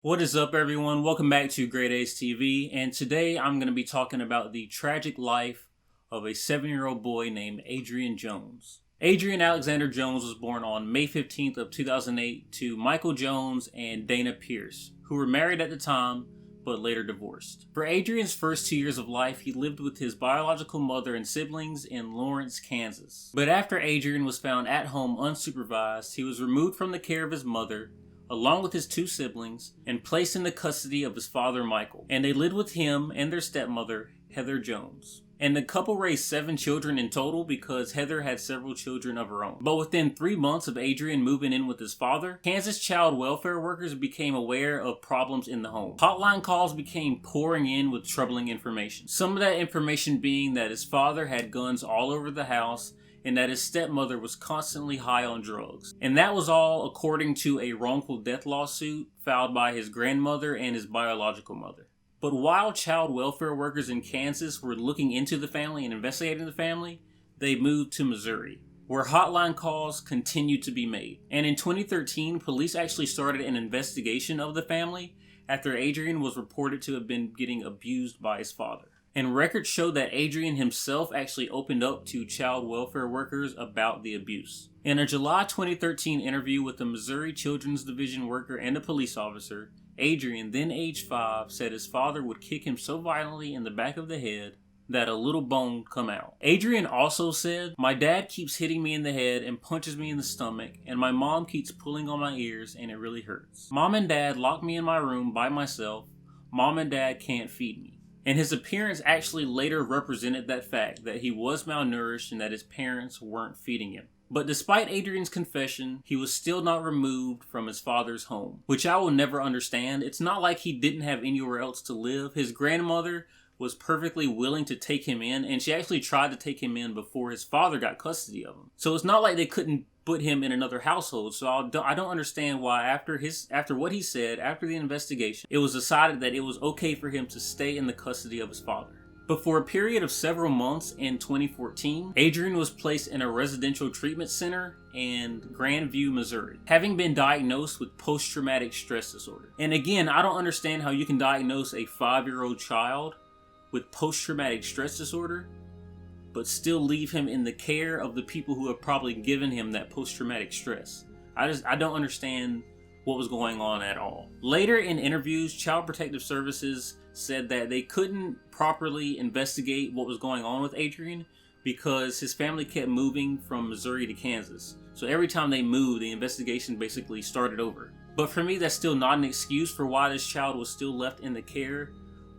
What is up, everyone? Welcome back to GrayDays TV, and today I'm going to be talking about the tragic life of a 7-year-old boy named Adrian Jones. Adrian Alexander Jones was born on May 15th of 2008 to Michael Jones and Dainna Pearce, who were married at the time but later divorced. For Adrian's first 2 years of life, he lived with his biological mother and siblings in Lawrence, Kansas. But after Adrian was found at home unsupervised, he was removed from the care of his mother along with his 2 siblings, and placed in the custody of his father Michael. And they lived with him and their stepmother, Heather Jones. And the couple raised 7 children in total because Heather had several children of her own. But within 3 months of Adrian moving in with his father, Kansas child welfare workers became aware of problems in the home. Hotline calls became pouring in with troubling information. Some of that information being that his father had guns all over the house, and that his stepmother was constantly high on drugs. And that was all according to a wrongful death lawsuit filed by his grandmother and his biological mother. But while child welfare workers in Kansas were looking into the family and investigating the family, they moved to Missouri, where hotline calls continued to be made. And in 2013, police actually started an investigation of the family after Adrian was reported to have been getting abused by his father. And records show that Adrian himself actually opened up to child welfare workers about the abuse. In a July 2013 interview with a Missouri Children's Division worker and a police officer, Adrian, then age 5, said his father would kick him so violently in the back of the head that a little bone come out. Adrian also said, "My dad keeps hitting me in the head and punches me in the stomach, and my mom keeps pulling on my ears and it really hurts. Mom and dad lock me in my room by myself. Mom and dad can't feed me." And his appearance actually later represented that fact, that he was malnourished and that his parents weren't feeding him. But despite Adrian's confession, he was still not removed from his father's home, which I will never understand. It's not like he didn't have anywhere else to live. His grandmother was perfectly willing to take him in, and she actually tried to take him in before his father got custody of him. So it's not like they couldn't put him in another household. So I don't understand why after what he said, after the investigation, it was decided that it was okay for him to stay in the custody of his father. But for a period of several months in 2014, Adrian was placed in a residential treatment center in Grandview, Missouri, having been diagnosed with post-traumatic stress disorder. And again, I don't understand how you can diagnose a 5-year-old child with post-traumatic stress disorder, but still leave him in the care of the people who have probably given him that post-traumatic stress. I don't understand what was going on at all. Later in interviews, Child Protective Services said that they couldn't properly investigate what was going on with Adrian because his family kept moving from Missouri to Kansas. So every time they moved, the investigation basically started over. But for me, that's still not an excuse for why this child was still left in the care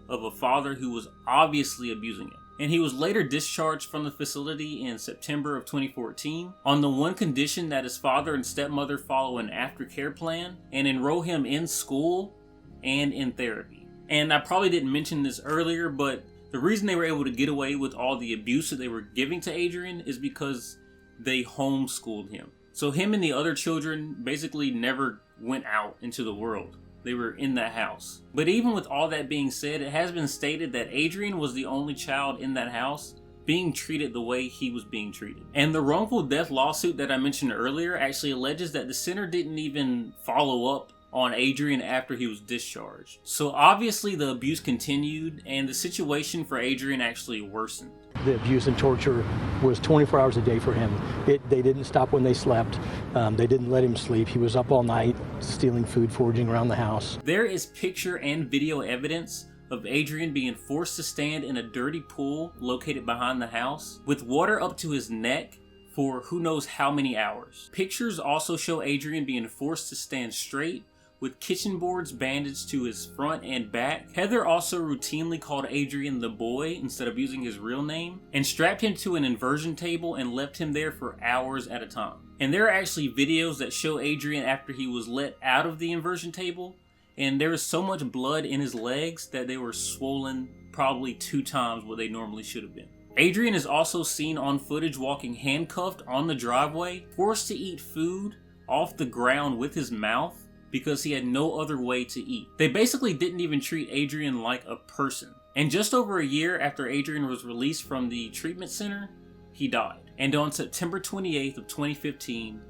of a father who was obviously abusing him. And he was later discharged from the facility in September of 2014 on the one condition that his father and stepmother follow an aftercare plan and enroll him in school and in therapy. And I probably didn't mention this earlier, but the reason they were able to get away with all the abuse that they were giving to Adrian is because they homeschooled him. So him and the other children basically never went out into the world. They were in that house. But even with all that being said, it has been stated that Adrian was the only child in that house being treated the way he was being treated. And the wrongful death lawsuit that I mentioned earlier actually alleges that the center didn't even follow up on Adrian after he was discharged. So obviously the abuse continued, and the situation for Adrian actually worsened. The abuse and torture was 24 hours a day for him. They didn't stop when they slept. They didn't let him sleep. He was up all night stealing food, foraging around the house. There is picture and video evidence of Adrian being forced to stand in a dirty pool located behind the house with water up to his neck for who knows how many hours. Pictures also show Adrian being forced to stand straight with kitchen boards bandaged to his front and back. Heather also routinely called Adrian the boy instead of using his real name, and strapped him to an inversion table and left him there for hours at a time. And there are actually videos that show Adrian after he was let out of the inversion table, and there was so much blood in his legs that they were swollen probably 2 times what they normally should have been. Adrian is also seen on footage walking handcuffed on the driveway, forced to eat food off the ground with his mouth, because he had no other way to eat. They basically didn't even treat Adrian like a person. And just over a year after Adrian was released from the treatment center, he died. And on September 28th of 2015,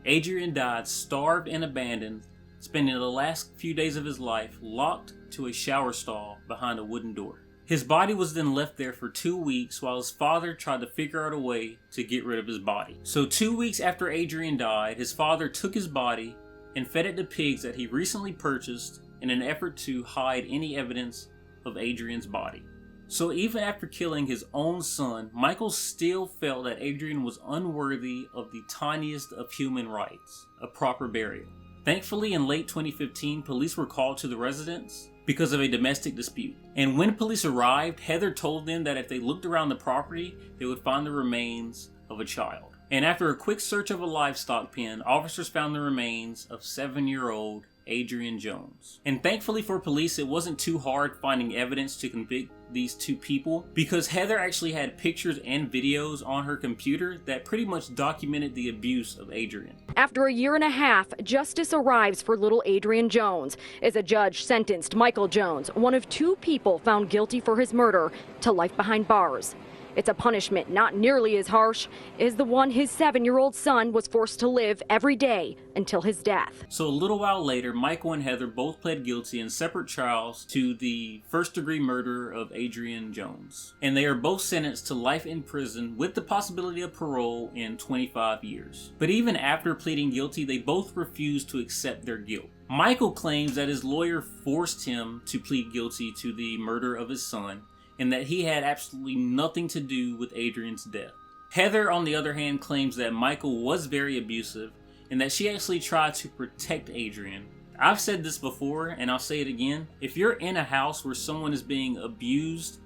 Adrian died starved and abandoned spending the last few days of his life locked to a shower stall behind a wooden door. His body was then left there for 2 weeks while his father tried to figure out a way to get rid of his body. So 2 weeks after Adrian died, his father took his body and fed it to pigs that he recently purchased in an effort to hide any evidence of Adrian's body. So even after killing his own son, Michael still felt that Adrian was unworthy of the tiniest of human rights, a proper burial. Thankfully, in late 2015, police were called to the residence because of a domestic dispute. And when police arrived, Heather told them that if they looked around the property, they would find the remains of a child. And after a quick search of a livestock pen, officers found the remains of 7-year-old Adrian Jones. And thankfully for police, it wasn't too hard finding evidence to convict these two people, because Heather actually had pictures and videos on her computer that pretty much documented the abuse of Adrian. After a 1.5 years, justice arrives for little Adrian Jones as a judge sentenced Michael Jones, one of 2 people found guilty for his murder, to life behind bars. It's a punishment not nearly as harsh as the one his 7-year-old son was forced to live every day until his death. So a little while later, Michael and Heather both pled guilty in separate trials to the first-degree murder of Adrian Jones. And they are both sentenced to life in prison with the possibility of parole in 25 years. But even after pleading guilty, they both refused to accept their guilt. Michael claims that his lawyer forced him to plead guilty to the murder of his son, and that he had absolutely nothing to do with Adrian's death. Heather, on the other hand, claims that Michael was very abusive and that she actually tried to protect Adrian. I've said this before, and I'll say it again. If you're in a house where someone is being abused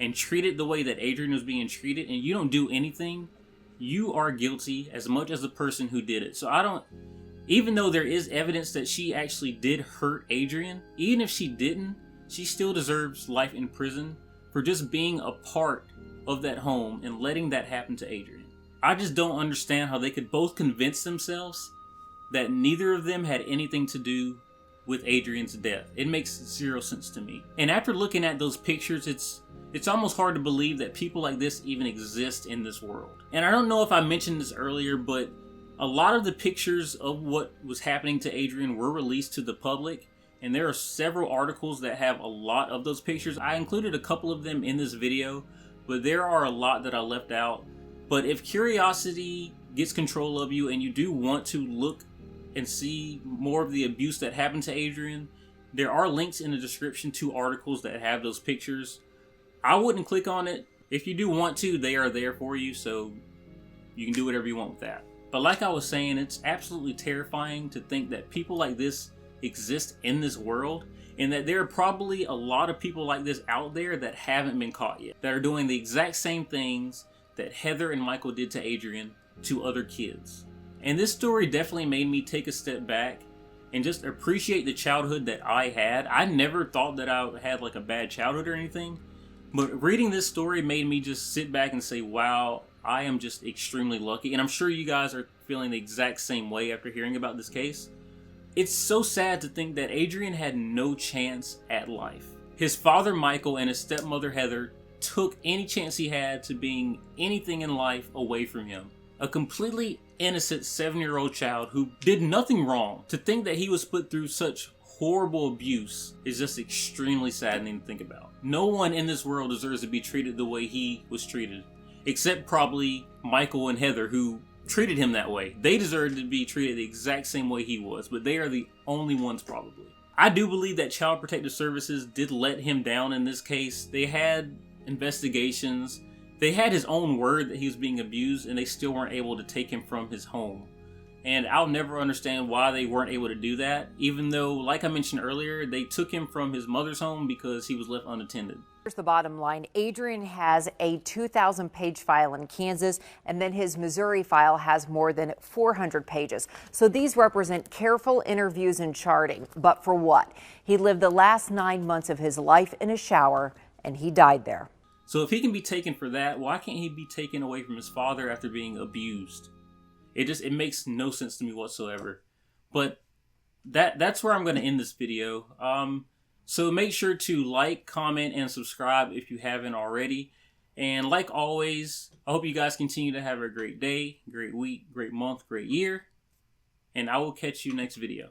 and treated the way that Adrian was being treated, and you don't do anything, you are guilty as much as the person who did it. So even though there is evidence that she actually did hurt Adrian, even if she didn't, she still deserves life in prison for just being a part of that home and letting that happen to Adrian. I just don't understand how they could both convince themselves that neither of them had anything to do with Adrian's death. It makes 0 sense to me. And after looking at those pictures, it's almost hard to believe that people like this even exist in this world. And I don't know if I mentioned this earlier, but a lot of the pictures of what was happening to Adrian were released to the public. And there are several articles that have a lot of those pictures. I included a couple of them in this video, but there are a lot that I left out. But if curiosity gets control of you and you do want to look and see more of the abuse that happened to Adrian, there are links in the description to articles that have those pictures. I wouldn't click on it. If you do want to, they are there for you, so you can do whatever you want with that. But like I was saying, it's absolutely terrifying to think that people like this exist in this world, and that there are probably a lot of people like this out there that haven't been caught yet, that are doing the exact same things that Heather and Michael did to Adrian to other kids. And this story definitely made me take a step back and just appreciate the childhood that I had. I never thought that I had like a bad childhood or anything, but reading this story made me just sit back and say, wow, I am just extremely lucky. And I'm sure you guys are feeling the exact same way after hearing about this case. It's so sad to think that Adrian had no chance at life. His father Michael and his stepmother Heather took any chance he had to being anything in life away from him. A completely innocent 7-year-old child who did nothing wrong. To think that he was put through such horrible abuse is just extremely saddening to think about. No one in this world deserves to be treated the way he was treated, except probably Michael and Heather, who treated him that way. They deserved to be treated the exact same way he was, but they are the only ones probably. I do believe that Child Protective Services did let him down in this case. They had investigations. They had his own word that he was being abused, and they still weren't able to take him from his home. And I'll never understand why they weren't able to do that, even though, like I mentioned earlier, they took him from his mother's home because he was left unattended. Here's the bottom line. Adrian has a 2,000-page file in Kansas, and then his Missouri file has more than 400 pages. So these represent careful interviews and charting. But for what? He lived the last 9 months of his life in a shower, and he died there. So if he can be taken for that, why can't he be taken away from his father after being abused? It makes no sense to me whatsoever. But that's where I'm going to end this video. So make sure to like, comment, and subscribe if you haven't already. And like always, I hope you guys continue to have a great day, great week, great month, great year. And I will catch you next video.